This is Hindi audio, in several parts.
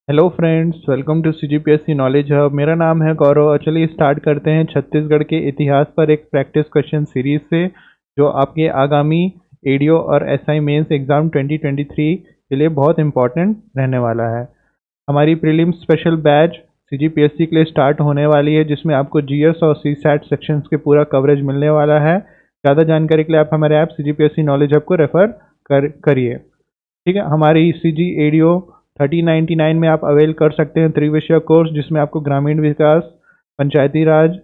Hello friends, welcome to CGPSC knowledge hub. मेरा नाम है गौरव और चलिए स्टार्ट करते हैं छत्तीसगढ़ के इतिहास पर एक प्रैक्टिस क्वेश्चन सीरीज से जो आपके आगामी एडीओ और एसआई मेंस एग्ज़ाम 2023 के लिए बहुत इंपॉर्टेंट रहने वाला है। हमारी प्रीलिम्स स्पेशल बैच सीजीपीएससी के लिए स्टार्ट होने वाली है, जिसमें आपको जीएस और सीसैट सेक्शंस के पूरा कवरेज मिलने वाला है। ज़्यादा जानकारी के लिए आप हमारे ऐप सीजीपीएससी नॉलेज हब को रेफ़र करिए। ठीक है, हमारी सीजी एडीओ 3099 में आप अवेल कर सकते हैं त्रिविषय कोर्स, जिसमें आपको ग्रामीण विकास, पंचायती राज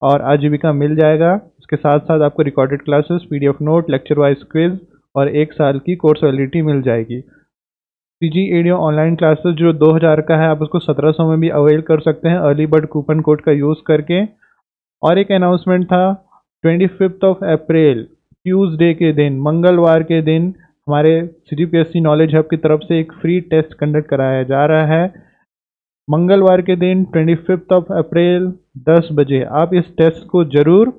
और आजीविका मिल जाएगा। उसके साथ साथ आपको recorded classes, PDF note, lecture wise quiz और 1 साल की कोर्स वैलिडिटी मिल जाएगी। सीजी एडीओ ऑनलाइन क्लासेस जो 2000 का है, आप उसको 1700 में भी अवेल कर सकते हैं अर्ली बर्ड कूपन कोड का यूज़ करके। और एक अनाउंसमेंट था, 25 अप्रैल ट्यूसडे के दिन, मंगलवार के दिन हमारे सीजीपीएससी नॉलेज हब की तरफ से एक फ्री टेस्ट कंडक्ट कराया जा रहा है। मंगलवार के दिन 25 अप्रैल 10 बजे आप इस टेस्ट को ज़रूर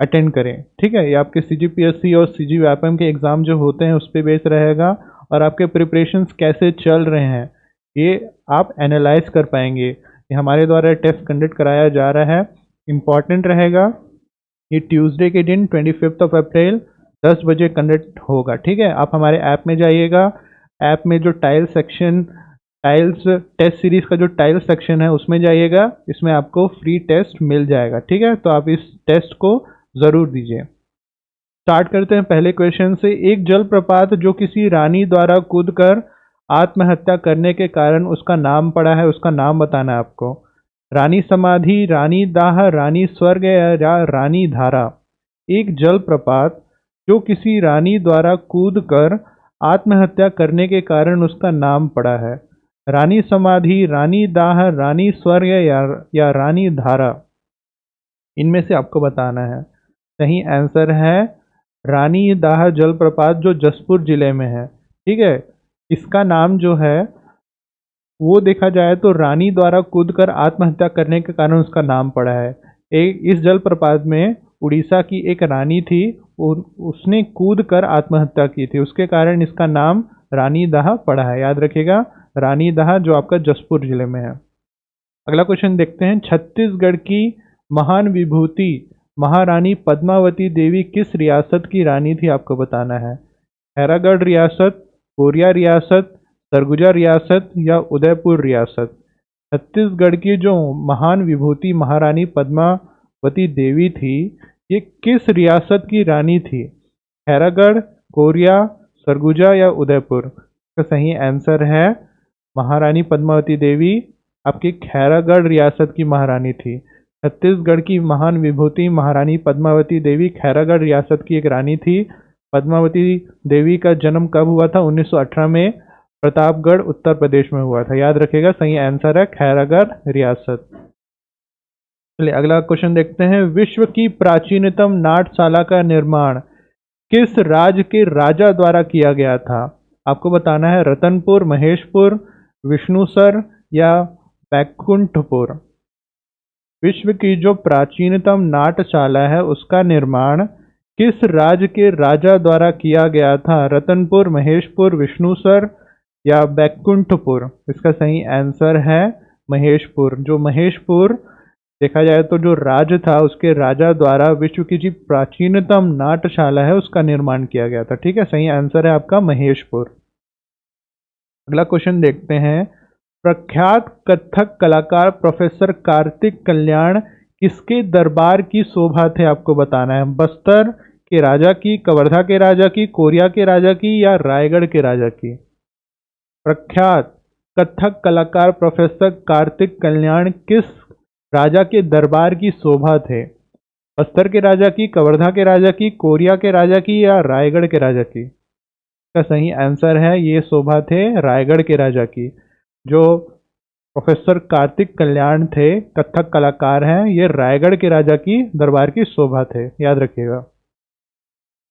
अटेंड करें। ठीक है, ये आपके सीजीपीएससी और सीजी व्यापम के एग्ज़ाम जो होते हैं उस पर बेस रहेगा और आपके प्रिपरेशंस कैसे चल रहे हैं ये आप एनालाइज कर पाएंगे। ये हमारे द्वारा टेस्ट कंडक्ट कराया जा रहा है, इम्पॉर्टेंट रहेगा। ये ट्यूसडे के दिन 25 अप्रैल 10 बजे कंडक्ट होगा। ठीक है, आप हमारे ऐप में जाइएगा। ऐप में जो टाइल्स टेस्ट सीरीज़ का जो टाइल्स सेक्शन है उसमें जाइएगा। इसमें आपको फ्री टेस्ट मिल जाएगा। ठीक है, तो आप इस टेस्ट को ज़रूर दीजिए। स्टार्ट करते हैं पहले क्वेश्चन से। एक जलप्रपात जो किसी रानी द्वारा कूदकर आत्महत्या करने के कारण उसका नाम पड़ा है, उसका नाम बताना है आपको। रानी समाधि, रानी दाह, रानी स्वर्ग या रानी धारा। एक जलप्रपात जो किसी रानी द्वारा कूदकर आत्महत्या करने के कारण उसका नाम पड़ा है। रानी समाधि, रानी दाह, रानी स्वर्ग या रानी धारा, इनमें से आपको बताना है। सही आंसर है रानी दाह जलप्रपात जो जसपुर जिले में है। ठीक है, इसका नाम जो है वो देखा जाए तो रानी द्वारा कूदकर आत्महत्या करने के कारण उसका नाम पड़ा है। एक इस जलप्रपात में उड़ीसा की एक रानी थी, उसने कूदकर आत्महत्या की थी, उसके कारण इसका नाम रानी दाह पड़ा है। याद रखिएगा, रानी दाह जो आपका जसपुर जिले में है। अगला क्वेश्चन देखते हैं। छत्तीसगढ़ की महान विभूति महारानी पद्मावती देवी किस रियासत की रानी थी, आपको बताना है। खैरागढ़ रियासत, कोरिया रियासत, सरगुजा रियासत या उदयपुर रियासत। छत्तीसगढ़ की जो महान विभूति महारानी पद्मावती देवी थी, ये किस रियासत की रानी थी। खैरागढ़, कोरिया, सरगुजा या उदयपुर। इसका सही आंसर है महारानी पद्मावती देवी आपकी खैरागढ़ रियासत की महारानी थी। छत्तीसगढ़ की महान विभूति महारानी पद्मावती देवी खैरागढ़ रियासत की एक रानी थी। पद्मावती देवी का जन्म कब हुआ था? 1918 में प्रतापगढ़ उत्तर प्रदेश में हुआ था। याद रखिएगा, सही आंसर है खैरागढ़ रियासत। चलिए अगला क्वेश्चन देखते हैं। विश्व की प्राचीनतम नाट्यशाला का निर्माण किस राज्य के राजा द्वारा किया गया था? आपको बताना है। रतनपुर, महेशपुर, विष्णुसर या बैकुंठपुर। विश्व की जो प्राचीनतम नाट्यशाला है उसका निर्माण किस राज्य के राजा द्वारा किया गया था? रतनपुर, महेशपुर, विष्णुसर या बैकुंठपुर। इसका सही आंसर है महेशपुर। जो महेशपुर देखा जाए तो जो राज्य था उसके राजा द्वारा विश्व की जो प्राचीनतम नाट्यशाला है उसका निर्माण किया गया था। ठीक है, सही आंसर है आपका महेशपुर। अगला क्वेश्चन देखते हैं। प्रख्यात कथक कलाकार प्रोफेसर कार्तिक कल्याण किसके दरबार की शोभा थे, आपको बताना है। बस्तर के राजा की, कवर्धा के राजा की, कोरिया के राजा की या रायगढ़ के राजा की। प्रख्यात कथक कलाकार प्रोफेसर कार्तिक कल्याण किस राजा के दरबार की शोभा थे? बस्तर के राजा की, कवर्धा के राजा की, कोरिया के राजा की या रायगढ़ के राजा की। का सही आंसर है ये शोभा थे रायगढ़ के राजा की। जो प्रोफेसर कार्तिक कल्याण थे, कथक कलाकार हैं, ये रायगढ़ के राजा की दरबार की शोभा थे। याद रखिएगा।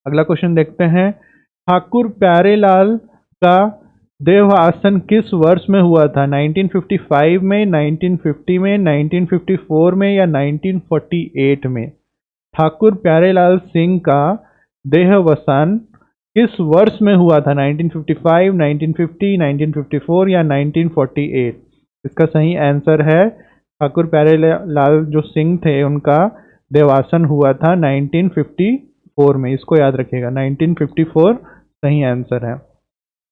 अगला क्वेश्चन देखते हैं। ठाकुर प्यारेलाल का देहावसान किस वर्ष में हुआ था? 1955 में, 1950 में, 1954 में या 1948 में। ठाकुर प्यारेलाल सिंह का देहावसान किस वर्ष में हुआ था? 1955, 1950, 1954 या 1948? इसका सही आंसर है ठाकुर प्यारे लाल जो सिंह थे उनका देवासन हुआ था 1954 में। इसको याद रखिएगा, 1954 सही आंसर है।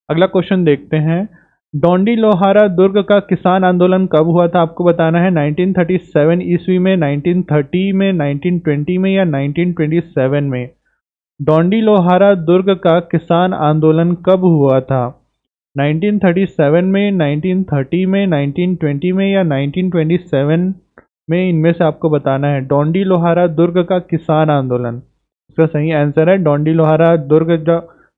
अगला क्वेश्चन देखते हैं। डोंडी लोहारा दुर्ग का किसान आंदोलन कब हुआ था? आपको बताना है 1937 ईस्वी में, 1930 में, 1920 में या 1927 में। डोंडी लोहारा दुर्ग का किसान आंदोलन कब हुआ था? 1937 में, 1930 में, 1920 में या 1927 में? इनमें से आपको बताना है। डोंडी लोहारा दुर्ग का किसान आंदोलन, इसका सही आंसर है डोंडी लोहारा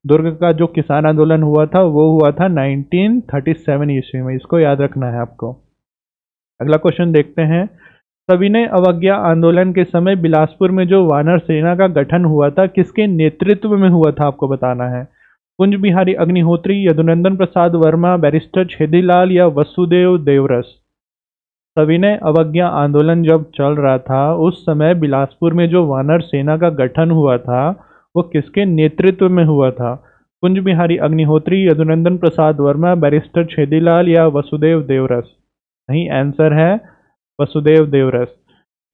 दुर्ग का जो किसान आंदोलन हुआ था वो हुआ था 1937 ईस्वी में। इसको याद रखना है आपको। अगला क्वेश्चन देखते हैं। सविनय अवज्ञा आंदोलन के समय बिलासपुर में जो वानर सेना का गठन हुआ था किसके नेतृत्व में हुआ था? आपको बताना है। कुंज बिहारी अग्निहोत्री, यदुनंदन प्रसाद वर्मा, बैरिस्टर छेदीलाल या वसुदेव देवरस? सविनय अवज्ञा आंदोलन जब चल रहा था उस समय बिलासपुर में जो वानर सेना का गठन हुआ था वो किसके नेतृत्व में हुआ था? कुंज बिहारी अग्निहोत्री, यदुनंदन प्रसाद वर्मा, बैरिस्टर छेदीलाल या वसुदेव देवरस? सही आंसर है वसुदेव देवरस।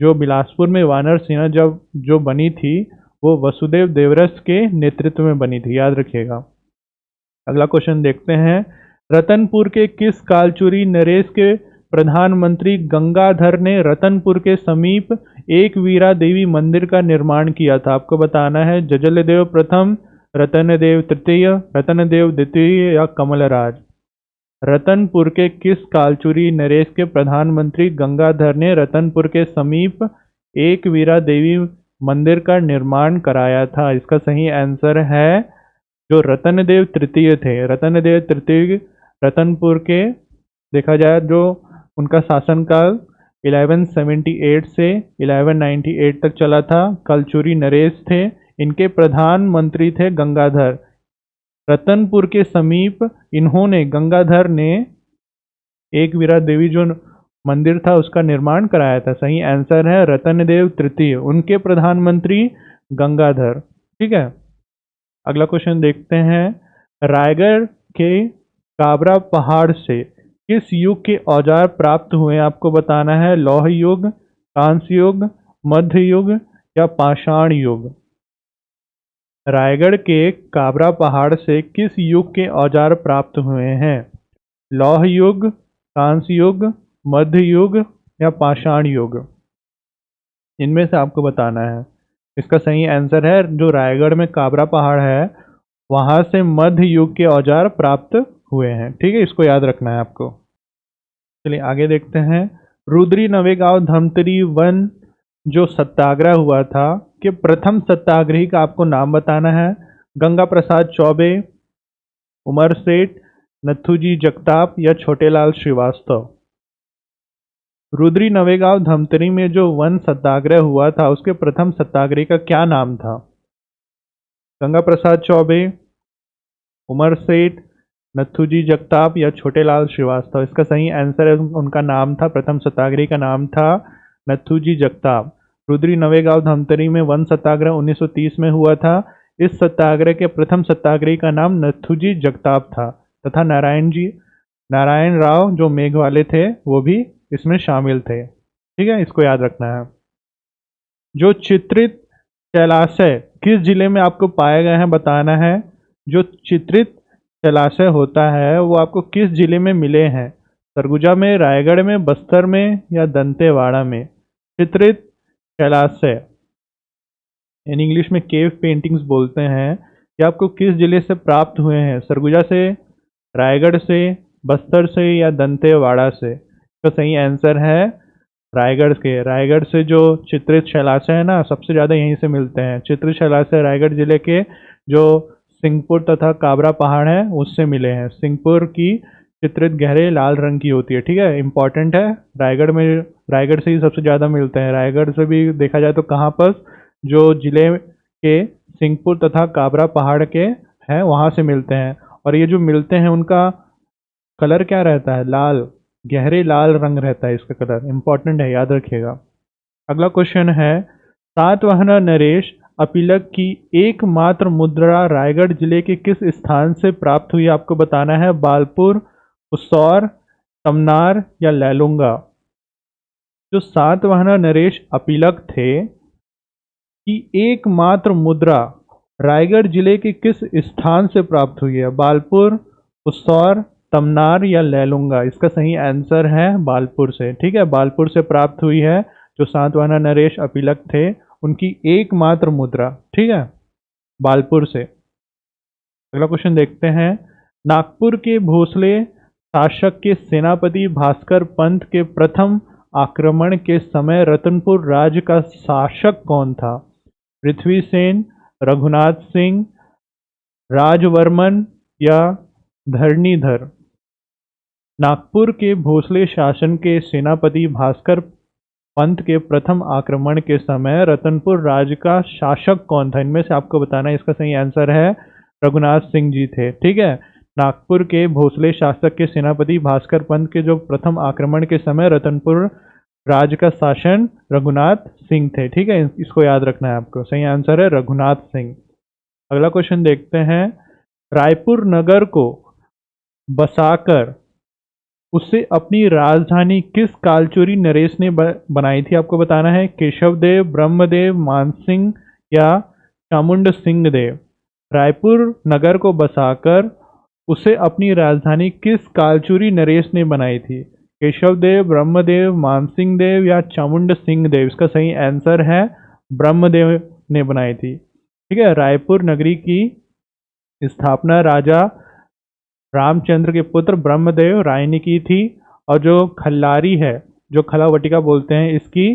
जो बिलासपुर में वानर सेना जब जो बनी थी वो वसुदेव देवरस के नेतृत्व में बनी थी, याद रखिएगा। अगला क्वेश्चन देखते हैं। रतनपुर के किस कालचुरी नरेश के प्रधानमंत्री गंगाधर ने रतनपुर के समीप एक वीरा देवी मंदिर का निर्माण किया था? आपको बताना है। जजलदेव प्रथम, रतनदेव तृतीय, रतनदेव द्वितीय या कमलराज? रतनपुर के किस कालचुरी नरेश के प्रधानमंत्री गंगाधर ने रतनपुर के समीप एक वीरा देवी मंदिर का निर्माण कराया था? इसका सही आंसर है जो रतनदेव तृतीय थे। रतनदेव तृतीय रतनपुर के, देखा जाए जो उनका शासनकाल 1178 से 1198 तक चला था। कलचुरी नरेश थे, इनके प्रधानमंत्री थे गंगाधर। रतनपुर के समीप इन्होंने, गंगाधर ने एक वीरा देवी जो मंदिर था उसका निर्माण कराया था। सही आंसर है रतनदेव तृतीय, उनके प्रधानमंत्री गंगाधर। ठीक है। अगला क्वेश्चन देखते हैं। रायगढ़ के काबरा पहाड़ से किस युग के औजार प्राप्त हुए? आपको बताना है। लौह युग, कांस्य युग, मध्य युग या पाषाण युग? रायगढ़ के काबरा पहाड़ से किस युग के औजार प्राप्त हुए हैं? लौह युग, कांस्य युग, मध्य युग या पाषाण युग? इनमें से आपको बताना है। इसका सही आंसर है जो रायगढ़ में काबरा पहाड़ है वहां से मध्य युग के औजार प्राप्त हुए हैं। ठीक है, इसको याद रखना है आपको। चलिए आगे देखते हैं। रुद्री नवेगांव धमतरी वन जो सत्याग्रह हुआ था कि प्रथम सत्याग्रही का आपको नाम बताना है। गंगा प्रसाद चौबे, उमर सेठ, नथुजी जगताप या छोटेलाल श्रीवास्तव? रुद्री नवेगांव धमतरी में जो वन सत्याग्रह हुआ था उसके प्रथम सत्याग्रही का क्या नाम था? गंगा प्रसाद चौबे, उमर सेठ, नथुजी जगताप या छोटेलाल श्रीवास्तव? इसका सही आंसर है उनका नाम था, प्रथम सत्याग्रही का नाम था नथुजी जगताप। रुद्री नवेगांव धमतरी में वन सत्याग्रह 1930 में हुआ था। इस सत्याग्रह के प्रथम सत्याग्रही का नाम नथुजी जगताप था तथा नारायण राव जो मेघ वाले थे वो भी इसमें शामिल थे। ठीक है, इसको याद रखना है। जो चित्रित शैलाशय किस जिले में आपको पाए गए हैं बताना है। जो चित्रित शैलाशय होता है वो आपको किस जिले में मिले हैं? सरगुजा में, रायगढ़ में, बस्तर में या दंतेवाड़ा में? चित्रित शैलाशय इन इंग्लिश में केव पेंटिंग्स बोलते हैं। ये आपको किस जिले से प्राप्त हुए हैं? सरगुजा से, रायगढ़ से, बस्तर से या दंतेवाड़ा से? तो सही आंसर है रायगढ़ के। रायगढ़ से जो चित्रित शैलाशय है ना सबसे ज़्यादा यहीं से मिलते हैं। चित्रित शैलाशय रायगढ़ जिले के जो सिंहपुर तथा काबरा पहाड़ है उससे मिले हैं। सिंहपुर की चित्रित गहरे लाल रंग की होती है। ठीक है, इंपॉर्टेंट है। रायगढ़ से ही सबसे ज़्यादा मिलते हैं। रायगढ़ से भी देखा जाए तो कहाँ पर जो जिले के सिंहपुर तथा काबरा पहाड़ के हैं वहाँ से मिलते हैं। और ये जो मिलते हैं उनका कलर क्या रहता है? लाल, गहरे लाल रंग रहता है इसका कलर। इंपॉर्टेंट है, याद रखिएगा। अगला क्वेश्चन है। सातवाहन नरेश अपीलक की एकमात्र मुद्रा रायगढ़ जिले के किस स्थान से प्राप्त हुई आपको बताना है। बालपुर, उस्सौर, तमनार या लैलूंगा। जो सातवाहन नरेश अपीलक थे की एकमात्र मुद्रा रायगढ़ जिले के किस स्थान से प्राप्त हुई है। बालपुर, उस्सौर, तमनार या लैलूंगा। इसका सही आंसर है बालपुर से। ठीक है, बालपुर से प्राप्त हुई है जो सातवाहन नरेश अपीलक थे उनकी एकमात्र मुद्रा। ठीक है, बालपुर से। अगला क्वेश्चन देखते हैं। नागपुर के भोसले शासक के सेनापति भास्कर पंत के प्रथम आक्रमण के समय रतनपुर राज्य का शासक कौन था। पृथ्वीसेन, रघुनाथ सिंह, राजवर्मन या धरणीधर। नागपुर के भोसले शासन के सेनापति भास्कर पंत के प्रथम आक्रमण के समय रतनपुर राज्य का शासक कौन था। इनमें से आपको बताना है। इसका सही आंसर है रघुनाथ सिंह जी थे। ठीक है, नागपुर के भोसले शासक के सेनापति भास्कर पंत के जो प्रथम आक्रमण के समय रतनपुर राज्य का शासन रघुनाथ सिंह थे। ठीक है, इसको याद रखना है आपको। सही आंसर है रघुनाथ सिंह। अगला क्वेश्चन देखते हैं। रायपुर नगर को बसाकर उसे अपनी राजधानी किस कालचुरी नरेश ने बनाई थी आपको बताना है। केशवदेव, ब्रह्मदेव, मानसिंह या चामुंड सिंह देव। रायपुर नगर को बसाकर उसे अपनी राजधानी किस कालचुरी नरेश ने बनाई थी। केशवदेव, ब्रह्मदेव, मानसिंह देव या चामुंड सिंह देव। इसका सही आंसर है ब्रह्मदेव ने बनाई थी। ठीक है, रायपुर नगरी की स्थापना राजा रामचंद्र के पुत्र ब्रह्मदेव राय ने की थी और जो खल्लारी है, जो खलावटिका बोलते हैं, इसकी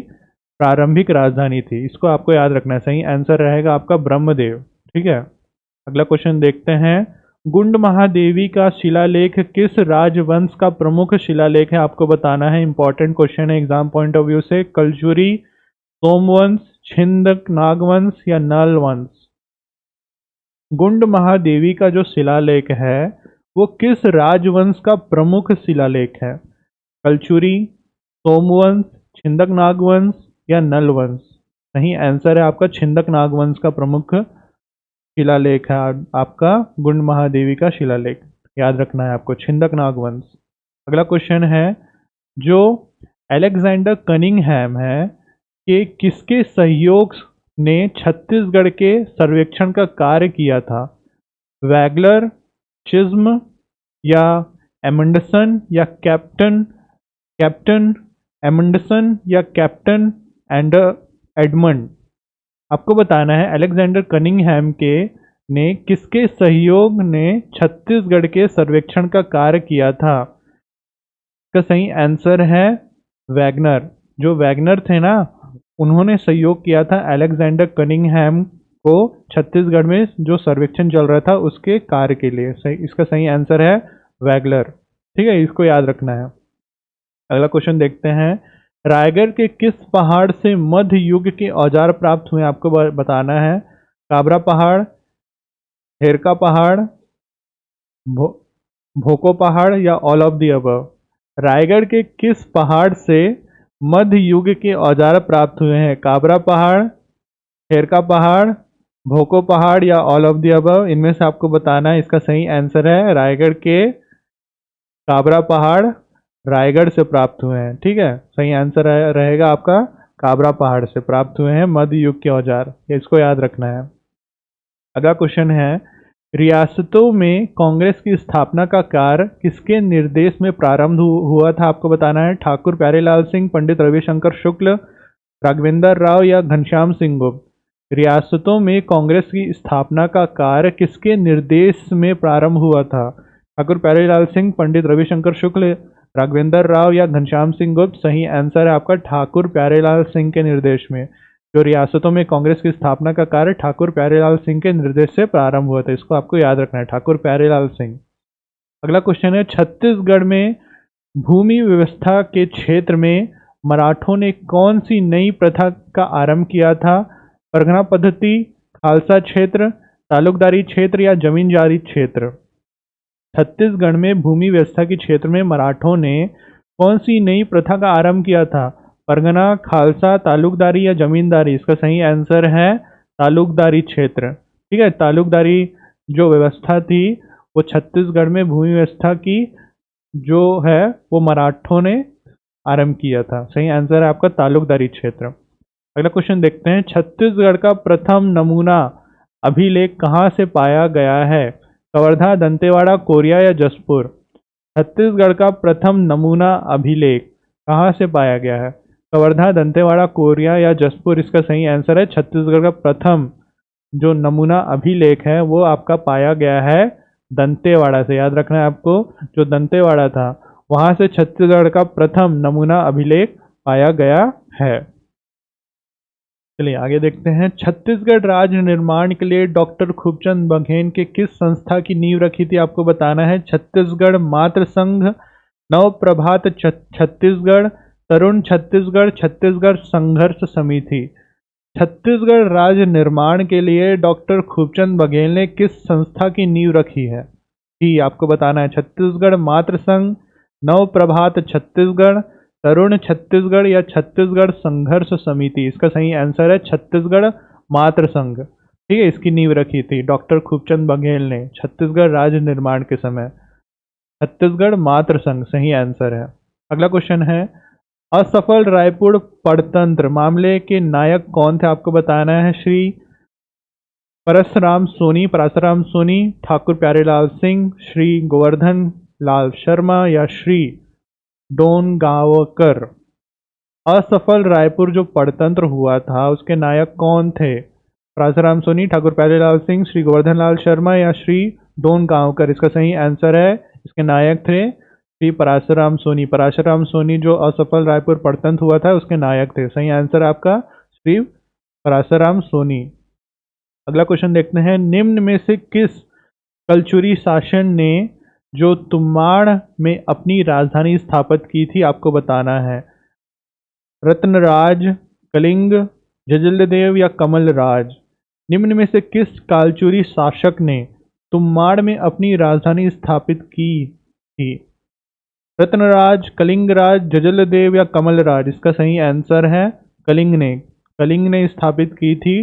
प्रारंभिक राजधानी थी। इसको आपको याद रखना है। सही आंसर रहेगा आपका ब्रह्मदेव। ठीक है, अगला क्वेश्चन देखते हैं। गुंड महादेवी का शिलालेख किस राजवंश का प्रमुख शिलालेख है आपको बताना है। इंपॉर्टेंट क्वेश्चन है एग्जाम पॉइंट ऑफ व्यू से। कलचुरी, सोमवंश, छिंदक नागवंश या नल वंश। गुंड महादेवी का जो शिलालेख है वो किस राजवंश का प्रमुख शिलालेख है। कलचुरी, सोमवंश, छिंदक नागवंश या नल वंश। सही आंसर है आपका छिंदक नागवंश का प्रमुख शिलालेख है आपका गुंड महादेवी का शिलालेख। याद रखना है आपको, छिंदक नागवंश। अगला क्वेश्चन है। जो अलेक्जेंडर कनिंघहैम है कि किसके सहयोग ने छत्तीसगढ़ के सर्वेक्षण का कार्य किया था। वैगलर, चिज्म या एमंडसन या कैप्टन एमंडसन या कैप्टन एडमंड। आपको बताना है अलेक्जेंडर कनिंघहैम के ने किसके सहयोग ने छत्तीसगढ़ के सर्वेक्षण का कार्य किया था। इसका सही आंसर है वैगनर। जो वैगनर थे ना, उन्होंने सहयोग किया था अलेक्जेंडर कनिंघहैम को छत्तीसगढ़ में जो सर्वेक्षण चल रहा था उसके कार्य के लिए। इसका सही आंसर है वैगलर। ठीक है, इसको याद रखना है। अगला क्वेश्चन देखते हैं। रायगढ़ के किस पहाड़ से मध्य युग के औजार प्राप्त हुए आपको बताना है। काबरा पहाड़, हेरका पहाड़, भोको पहाड़ या all of the above. Raigarh के किस पहाड़ से मध्य युग के औजार प्राप्त हुए हैं। काबरा पहाड़, हेरका पहाड़, भोको पहाड़ या ऑल ऑफ द अबव। इनमें से आपको बताना है। इसका सही आंसर है रायगढ़ के काबरा पहाड़ रायगढ़ से प्राप्त हुए हैं। ठीक है, सही आंसर रहेगा आपका काबरा पहाड़ से प्राप्त हुए हैं मध्य युग के औजार। इसको याद रखना है। अगला क्वेश्चन है। रियासतों में कांग्रेस की स्थापना का कार्य किसके निर्देश में प्रारंभ हुआ था आपको बताना है। ठाकुर प्यारेलाल सिंह, पंडित रविशंकर शुक्ल, राघवेंद्र राव या घनश्याम सिंह गुप्त। रियासतों में कांग्रेस की स्थापना का कार्य किसके निर्देश में प्रारंभ हुआ था। ठाकुर प्यारेलाल सिंह, पंडित रविशंकर शुक्ल, राघवेंद्र राव या घनश्याम सिंह गुप्त। सही आंसर है आपका ठाकुर प्यारेलाल सिंह के निर्देश में। जो रियासतों में कांग्रेस की स्थापना का कार्य ठाकुर प्यारेलाल सिंह के निर्देश से प्रारंभ हुआ था। इसको आपको याद रखना है, ठाकुर प्यारेलाल सिंह। अगला क्वेश्चन है। छत्तीसगढ़ में भूमि व्यवस्था के क्षेत्र में मराठों ने कौन सी नई प्रथा का आरंभ किया था। परगना पद्धति, खालसा क्षेत्र, तालुकदारी क्षेत्र या जमींदारी क्षेत्र। छत्तीसगढ़ में भूमि व्यवस्था के क्षेत्र में मराठों ने कौन सी नई प्रथा का आरंभ किया था। परगना, खालसा, तालुकदारी या जमींदारी। इसका सही आंसर है तालुकदारी क्षेत्र। ठीक है, तालुकदारी जो व्यवस्था थी वो छत्तीसगढ़ में भूमि व्यवस्था की जो है वो मराठों ने आरंभ किया था। सही आंसर है आपका तालुकदारी क्षेत्र। अगला क्वेश्चन देखते हैं, छत्तीसगढ़ का प्रथम नमूना अभिलेख कहाँ से पाया गया है? कवर्धा, दंतेवाड़ा, कोरिया या जसपुर? छत्तीसगढ़ का प्रथम नमूना अभिलेख कहाँ से पाया गया है? कवर्धा, दंतेवाड़ा, कोरिया या जसपुर? इसका सही आंसर है छत्तीसगढ़ का प्रथम जो नमूना अभिलेख है वो आपका पाया गया है दंतेवाड़ा से। याद रखना है आपको, जो दंतेवाड़ा था वहां से छत्तीसगढ़ का प्रथम नमूना अभिलेख पाया गया है। चलिए आगे देखते हैं, छत्तीसगढ़ राज्य निर्माण के लिए डॉक्टर खूबचंद बघेल के किस संस्था की नींव रखी थी? आपको बताना है। छत्तीसगढ़ मातृ संघ, नव प्रभात छत्तीसगढ़, तरुण छत्तीसगढ़, छत्तीसगढ़ संघर्ष समिति। छत्तीसगढ़ राज्य निर्माण के लिए डॉक्टर खूबचंद बघेल ने किस संस्था की नींव रखी है? जी आपको बताना है। छत्तीसगढ़ मातृ संघ, नव प्रभात छत्तीसगढ़, तरुण छत्तीसगढ़ या छत्तीसगढ़ संघर्ष समिति? इसका सही आंसर है छत्तीसगढ़ मातृ संघ। ठीक है, इसकी नींव रखी थी डॉक्टर खूबचंद बघेल ने छत्तीसगढ़ राज्य निर्माण के समय। छत्तीसगढ़ मातृ संघ सही आंसर है। अगला क्वेश्चन है, असफल रायपुर पड़तंत्र मामले के नायक कौन थे? आपको बताना है। श्री परसराम सोनी, ठाकुर प्यारेलाल सिंह, श्री गोवर्धन लाल शर्मा या श्री डोनगांवकर? असफल रायपुर जो पड़तंत्र हुआ था उसके नायक कौन थे? परसराम सोनी, ठाकुर प्यारेलाल सिंह, श्री गोवर्धन लाल शर्मा या श्री डोनगांवकर? इसका सही आंसर है, इसके नायक थे श्री पराशराम सोनी। पराशराम सोनी जो असफल रायपुर पड़तंत्र हुआ था उसके नायक थे। सही आंसर आपका श्री पराशराम सोनी। अगला क्वेश्चन देखते हैं, निम्न में से किस कलचुरी शासन ने जो तुम्बाड़ में अपनी राजधानी स्थापित की थी? आपको बताना है। रत्नराज, कलिंग, जजलदेव या कमलराज? निम्न में से किस कालचुरी शासक ने तुम्बाड़ में अपनी राजधानी स्थापित की थी? रत्नराज, कलिंगराज, जजलदेव या कमलराज? इसका सही आंसर है कलिंग ने स्थापित की थी।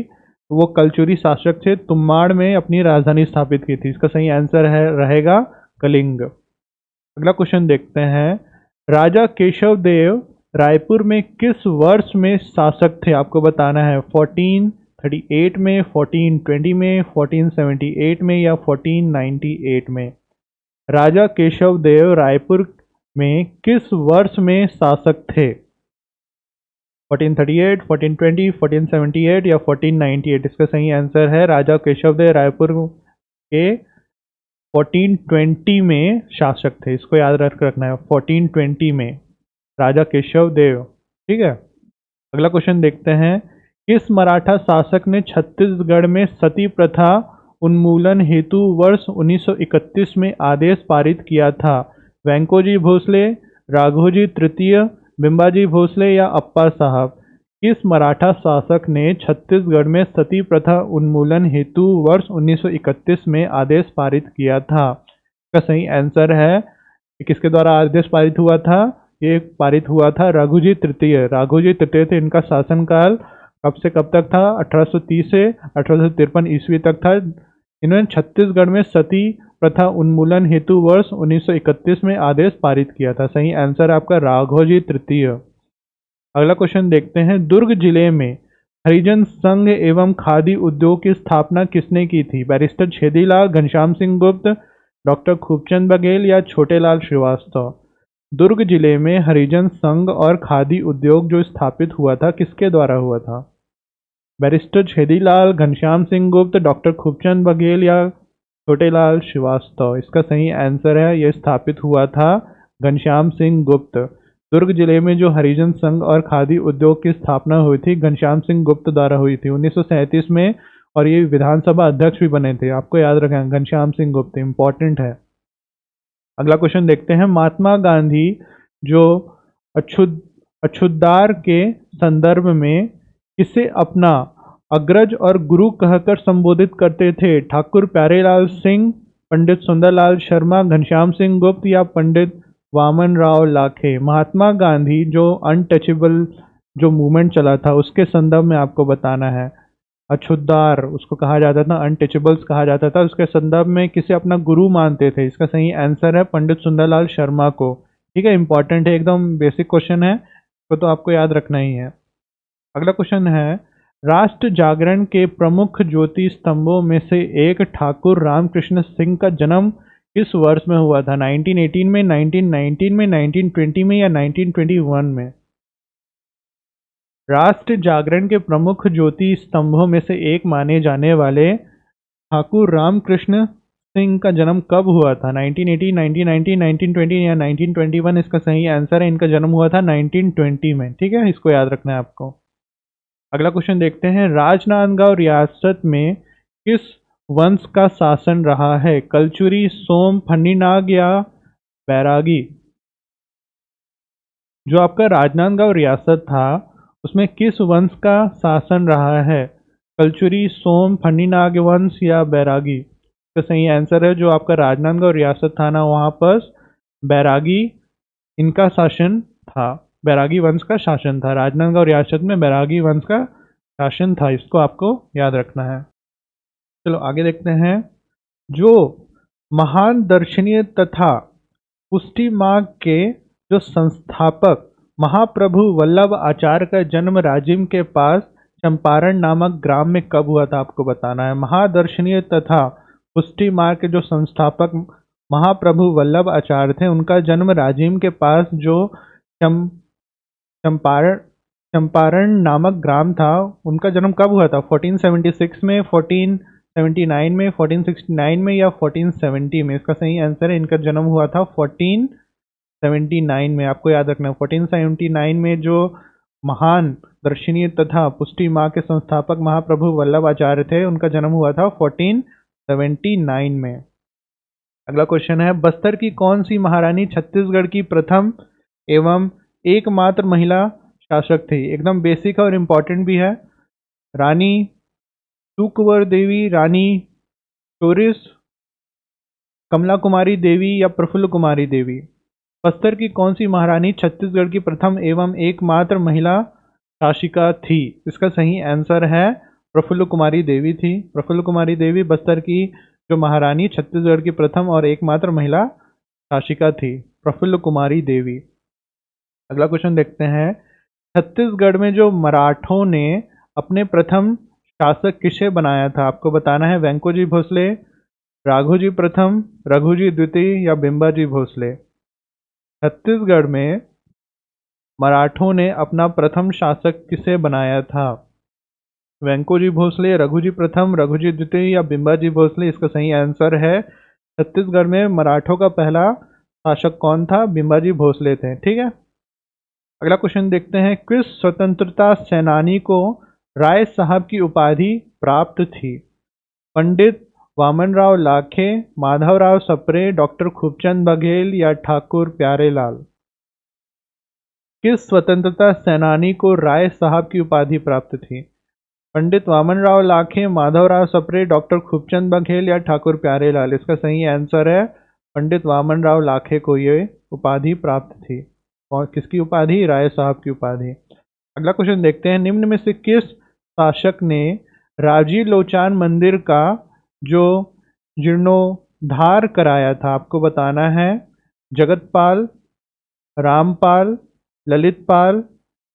वो कलचुरी शासक थे, तुम्बाड़ में अपनी राजधानी स्थापित की थी। इसका सही आंसर है रहेगा कलिंग। अगला क्वेश्चन देखते हैं, राजा केशव देव रायपुर में किस वर्ष में शासक थे? आपको बताना है। 1438 में, 1420 में, 1478 में या 1498 में? राजा केशव देव रायपुर में किस वर्ष में शासक थे? 1438, 1420, 1478 या 1498? इसका सही आंसर है राजा केशवदेव रायपुर के 1420 में शासक थे। इसको याद रखना है, 1420 में राजा केशवदेव। ठीक है, अगला क्वेश्चन देखते हैं, किस मराठा शासक ने छत्तीसगढ़ में सती प्रथा उन्मूलन हेतु वर्ष 1931 में आदेश पारित किया था? वेंकोजी भोसले, राघोजी तृतीय, बिंबाजी भोसले या अप्पा साहब? किस मराठा शासक ने छत्तीसगढ़ में सती प्रथा उन्मूलन हेतु वर्ष 1931 में आदेश पारित किया था? इसका सही आंसर है, किसके द्वारा आदेश पारित हुआ था? ये पारित हुआ था राघोजी तृतीय। राघोजी तृतीय थे, इनका शासनकाल कब से कब तक था? 1830 से 1853 ईस्वी तक था। इन्होंने छत्तीसगढ़ में सती प्रथा उन्मूलन हेतु वर्ष 1931 में आदेश पारित किया था। सही आंसर आपका राघोजी तृतीय। अगला क्वेश्चन देखते हैं, दुर्ग जिले में हरिजन संघ एवं खादी उद्योग की स्थापना किसने की थी? बैरिस्टर छेदीलाल, घनश्याम सिंह गुप्त, डॉक्टर खूबचंद बघेल या छोटेलाल श्रीवास्तव? दुर्ग जिले में हरिजन संघ और खादी उद्योग जो स्थापित हुआ था किसके द्वारा हुआ था? बैरिस्टर छेदीलाल, घनश्याम सिंह गुप्त, डॉक्टर खूबचंद बघेल या छोटेलाल श्रीवास्तव? इसका सही आंसर है, यह स्थापित हुआ था घनश्याम सिंह गुप्त। दुर्ग जिले में जो हरिजन संघ और खादी उद्योग की स्थापना हुई थी घनश्याम सिंह गुप्त द्वारा हुई थी 1937 में, और ये विधानसभा अध्यक्ष भी बने थे। आपको याद रखना, घनश्याम सिंह गुप्त इंपॉर्टेंट है। अगला क्वेश्चन देखते हैं, महात्मा गांधी जो अक्षुद्धार के संदर्भ में किसे अपना अग्रज और गुरु कहकर संबोधित करते थे? ठाकुर प्यारेलाल सिंह, पंडित सुंदरलाल शर्मा, घनश्याम सिंह गुप्त या पंडित वामन राव लाखे? महात्मा गांधी जो अनटचेबल जो मूवमेंट चला था उसके संदर्भ में आपको बताना है। अछूतदार उसको कहा जाता था, अनटचेबल्स कहा जाता था। उसके संदर्भ में किसे अपना गुरु मानते थे? इसका सही आंसर है पंडित सुंदरलाल शर्मा को। ठीक है, इंपॉर्टेंट है, एकदम बेसिक क्वेश्चन है, तो आपको याद रखना ही है। अगला क्वेश्चन है, राष्ट्र जागरण के प्रमुख ज्योति स्तंभों में से एक ठाकुर रामकृष्ण सिंह का जन्म किस वर्ष में हुआ था? 1918 में, 1919 में, 1920 में या 1921 में? राष्ट्र जागरण के प्रमुख ज्योति स्तंभों में से एक माने जाने वाले ठाकुर रामकृष्ण सिंह का जन्म कब हुआ था? 1918, 1919, 1920 या 1921? इसका सही आंसर है, इनका जन्म हुआ था 1920 में। ठीक है, इसको याद रखना है आपको। अगला क्वेश्चन देखते हैं, राजनांदगांव रियासत में किस वंश का शासन रहा है? कलचुरी, सोम, फन्नीनाग या बैरागी? जो आपका राजनांदगांव रियासत था उसमें किस वंश का शासन रहा है? कलचुरी, सोम, फन्नीनाग वंश या बैरागी? तो सही आंसर है, जो आपका राजनांदगांव रियासत था ना, वहाँ पर बैरागी इनका शासन था, बैरागी वंश का शासन था। राजनांदगांव रियासत में बैरागी वंश का शासन था, इसको आपको याद रखना है। चलो आगे देखते हैं, जो महान दर्शनीय तथा पुष्टि मार्ग के जो संस्थापक महाप्रभु वल्लभ आचार्य का जन्म राजिम के पास चंपारण नामक ग्राम में कब हुआ था? आपको बताना है। महादर्शनीय तथा पुष्टि मार्ग के जो संस्थापक महाप्रभु वल्लभ आचार्य थे, उनका जन्म राजिम के पास जो चंपारण चंपारण नामक ग्राम था, उनका जन्म कब हुआ था? 1476 में, 1479 में, 1469 में या 1470 में? इसका सही आंसर है, इनका जन्म हुआ था 1479 में। आपको याद रखना है, 1479 में जो महान दर्शनीय तथा पुष्टि मार्ग के संस्थापक महाप्रभु वल्लभ आचार्य थे, उनका जन्म हुआ था 1479 में। अगला क्वेश्चन है, बस्तर की कौन सी महारानी छत्तीसगढ़ की प्रथम एवं एकमात्र महिला शासक थी? एकदम बेसिक है और इम्पोर्टेंट भी है। रानी सुकुंवर देवी, रानी चोरिस, कमला कुमारी देवी या प्रफुल्ल कुमारी देवी? बस्तर की कौन सी महारानी छत्तीसगढ़ की प्रथम एवं एकमात्र महिला शासिका थी? इसका सही आंसर है प्रफुल्ल कुमारी देवी थी। प्रफुल्ल कुमारी देवी बस्तर की जो महारानी छत्तीसगढ़ की प्रथम और एकमात्र महिला शासिका थी, प्रफुल्ल कुमारी देवी। अगला क्वेश्चन देखते हैं, छत्तीसगढ़ में जो मराठों ने अपने प्रथम शासक किसे बनाया था? आपको बताना है। वेंकोजी भोसले, राघोजी प्रथम, रघुजी द्वितीय या बिंबाजी भोसले? छत्तीसगढ़ में मराठों ने अपना प्रथम शासक किसे बनाया था? वेंकोजी भोसले, रघुजी प्रथम, रघुजी द्वितीय या बिंबाजी भोसले? इसका सही आंसर है, छत्तीसगढ़ में मराठों का पहला शासक कौन था? बिंबाजी भोसले थे। ठीक है, अगला क्वेश्चन देखते हैं, किस स्वतंत्रता सेनानी को राय साहब की उपाधि प्राप्त थी? पंडित वामनराव लाखे, माधवराव सप्रे, डॉक्टर खूबचंद बघेल या ठाकुर प्यारेलाल? किस स्वतंत्रता सेनानी को राय साहब की उपाधि प्राप्त थी? पंडित वामनराव लाखे, माधवराव सप्रे, डॉक्टर खूबचंद बघेल या ठाकुर प्यारेलाल? इसका सही आंसर है, पंडित वामनराव लाखे को ये उपाधि प्राप्त थी। और किसकी उपाधि? राय साहब की उपाधि। अगला क्वेश्चन देखते हैं, निम्न में से किस शासक ने राजीव लोचान मंदिर का जो जीर्णोद्धार कराया था? आपको बताना है। जगतपाल, रामपाल, ललितपाल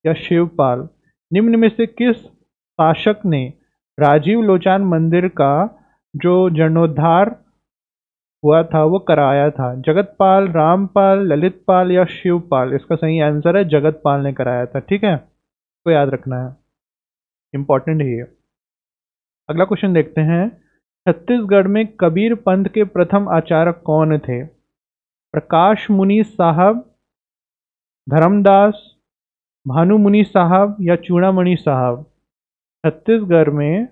या शिवपाल? निम्न में से किस शासक ने राजीव लोचान मंदिर का जो जीर्णोद्धार हुआ था वो कराया था? जगतपाल, रामपाल, ललितपाल या शिवपाल? इसका सही आंसर है, जगतपाल ने कराया था। ठीक है, तो याद रखना है, इंपॉर्टेंट है ये। अगला क्वेश्चन देखते हैं, छत्तीसगढ़ में कबीर पंथ के प्रथम आचार्य कौन थे? प्रकाश मुनि साहब, धर्मदास, भानुमुनि साहब या चूड़ामणि साहब? छत्तीसगढ़ में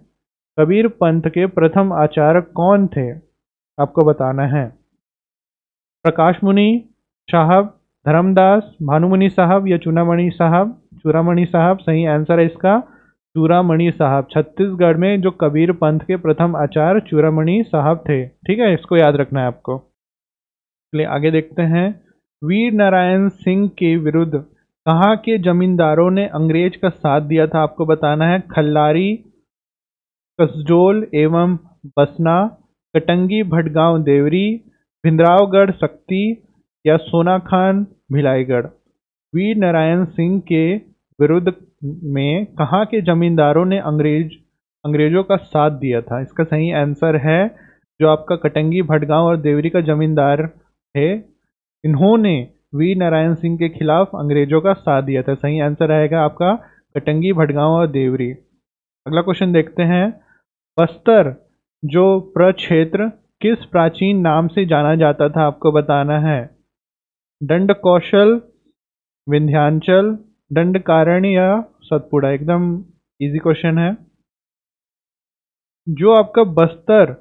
कबीर पंथ के प्रथम आचार्य कौन थे? आपको बताना है। प्रकाश मुनि साहब, धर्मदास, भानुमुनि साहब या चूड़ामणि साहब? चूड़ामणि साहब सही आंसर है इसका, चूड़ामणि साहब। छत्तीसगढ़ में जो कबीर पंथ के प्रथम आचार्य चूड़ामणि साहब थे। ठीक है, इसको याद रखना है आपको। चलिए आगे देखते हैं, वीर नारायण सिंह के विरुद्ध कहाँ के जमींदारों ने अंग्रेज का साथ दिया था? आपको बताना है। खल्लारी, कसडोल एवं बसना, कटंगी भटगांव देवरी, भिंद्रावगढ़ शक्ति या सोनाखान भिलाईगढ़। वीर नारायण सिंह के विरुद्ध में कहाँ के जमींदारों ने अंग्रेजों का साथ दिया था? इसका सही आंसर है जो आपका कटंगी भटगांव और देवरी का जमींदार है, इन्होंने वीर नारायण सिंह के खिलाफ अंग्रेजों का साथ दिया था। सही आंसर रहेगा आपका कटंगी भटगांव और देवरी। अगला क्वेश्चन देखते हैं, बस्तर जो प्रक्षेत्र किस प्राचीन नाम से जाना जाता था? आपको बताना है। दंड कौशल, विंध्याचल, दंडकारण्य या सतपुड़ा। एकदम इजी क्वेश्चन है। जो आपका बस्तर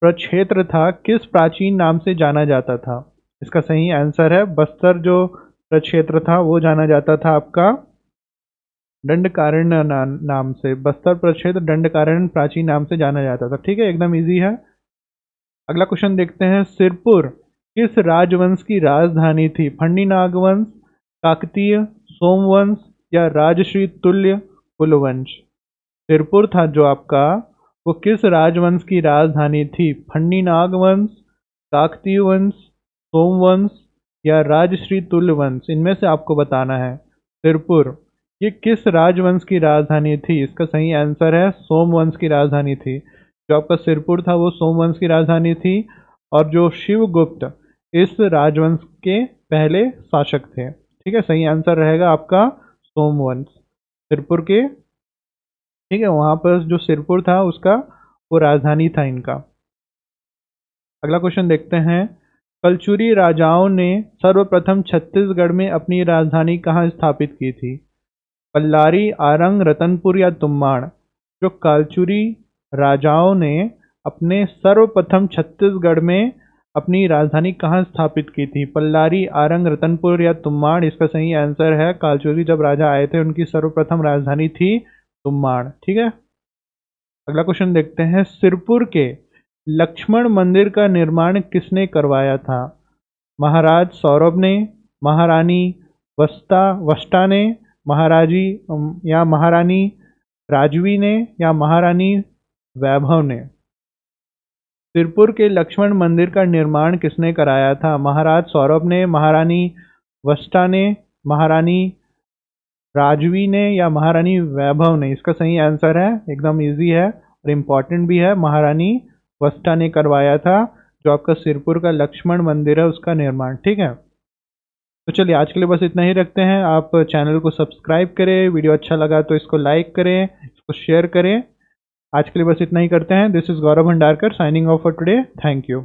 प्रक्षेत्र था किस प्राचीन नाम से जाना जाता था? इसका सही आंसर है बस्तर जो प्रक्षेत्र था वो जाना जाता था आपका दंडकारण्य नाम से। बस्तर प्रक्षेत्र दंडकारण्य प्राचीन नाम से जाना जाता था। ठीक है, एकदम इजी है। अगला क्वेश्चन देखते हैं, सिरपुर किस राजवंश की राजधानी थी? फंडी नागवंश, काकतीय, सोमवंश या राजश्री तुल्य कुलवंश। सिरपुर था जो आपका वो किस राजवंश की राजधानी थी? फंडी नागवंश, काकतीय वंश, सोमवंश या राजश्री तुल्य वंश। इनमें से आपको बताना है। सिरपुर ये किस राजवंश की राजधानी थी? इसका सही आंसर है सोमवंश की राजधानी थी। जो आपका सिरपुर था वो सोमवंश की राजधानी थी और जो शिवगुप्त इस राजवंश के पहले शासक थे। ठीक है, सही आंसर रहेगा आपका सोमवंश सिरपुर के। ठीक है, वहां पर जो सिरपुर था उसका वो राजधानी था इनका। अगला क्वेश्चन देखते हैं, कलचुरी राजाओं ने सर्वप्रथम छत्तीसगढ़ में अपनी राजधानी कहाँ स्थापित की थी? पल्लारी, आरंग, रतनपुर या तुम्बाड़। जो कालचुरी राजाओं ने अपने सर्वप्रथम छत्तीसगढ़ में अपनी राजधानी कहाँ स्थापित की थी? पल्लारी, आरंग, रतनपुर या तुम्बाड़। इसका सही आंसर है कालचुरी जब राजा आए थे उनकी सर्वप्रथम राजधानी थी तुम्बाड़। ठीक है, अगला क्वेश्चन देखते हैं, सिरपुर के लक्ष्मण मंदिर का निर्माण किसने करवाया था? महाराज सौरभ ने, महारानी वस्ता ने, महाराजी या महारानी राजवी ने या महारानी वैभव ने। सिरपुर के लक्ष्मण मंदिर का निर्माण किसने कराया था? महाराज सौरभ ने, महारानी वस्ता ने, महारानी राजवी ने या महारानी वैभव ने। इसका सही आंसर है, एकदम इजी है और इम्पॉर्टेंट भी है, महारानी वस्ता ने करवाया था जो आपका सिरपुर का लक्ष्मण मंदिर है उसका निर्माण। ठीक है, तो चलिए आज के लिए बस इतना ही रखते हैं। आप चैनल को सब्सक्राइब करें, वीडियो अच्छा लगा तो इसको लाइक करें, इसको शेयर करें। आज के लिए बस इतना ही करते हैं। This is Gaurav Bhandarkar signing off for today. Thank you.